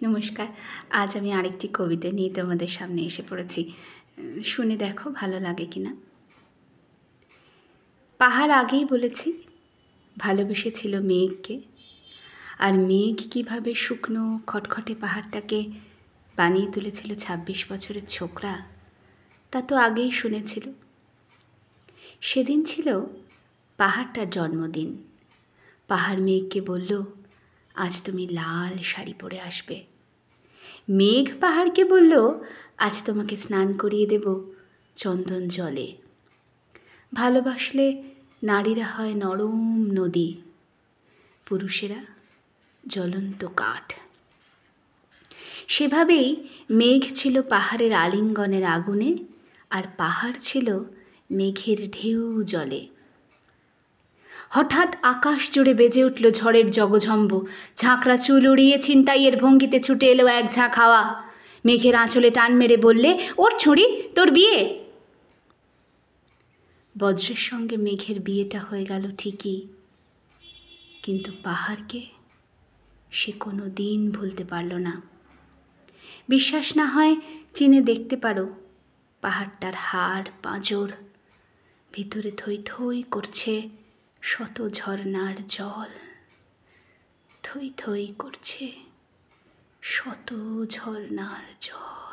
নমস্কার। আজ আমি আরেকটি কবিতা নিয়ে তোমাদের সামনে এসে পড়েছি। শুনে দেখো ভালো লাগে কিনা। পাহাড় আগেই বলেছি ভালোবেসেছিল মেঘকে, আর মেঘ কীভাবে শুকনো খটখটে পাহাড়টাকে বানিয়ে তুলেছিল ২৬ বছরের ছোকরা, তা তো আগেই শুনেছিল। সেদিন ছিল পাহাড়টার জন্মদিন। পাহাড় মেঘকে বলল, আজ তুমি লাল শাড়ি পরে আসবে। মেঘ পাহাড়কে বলল, আজ তোমাকে স্নান করিয়ে দেব চন্দন জলে। ভালোবাসলে নারীরা হয় নরম নদী, পুরুষেরা জ্বলন্ত কাঠ। সেভাবেই মেঘ ছিল পাহাড়ের আলিঙ্গনের আগুনে, আর পাহাড় ছিল মেঘের ঢেউ জলে। হঠাৎ আকাশ জুড়ে বেজে উঠল ঝড়ের জগঝম্ব। ঝাঁকড়া চুল উড়িয়ে ছিনতাইয়ের ভঙ্গিতে ছুটে এলো এক ঝাঁক হাওয়া। মেঘের আঁচলে টান মেরে বললে, ওর ছুঁড়ি, তোর বিয়ে। বজ্রের সঙ্গে মেঘের বিয়েটা হয়ে গেল ঠিকই, কিন্তু পাহাড়কে সে কোনো দিন ভুলতে পারল না। বিশ্বাস না হয় চিনে দেখতে পারো পাহাড়টার হাড় পাঁজর। ভিতরে থই থই করছে শত ঝর্ণার জল, থই থই করছে শত ঝর্ণার জল।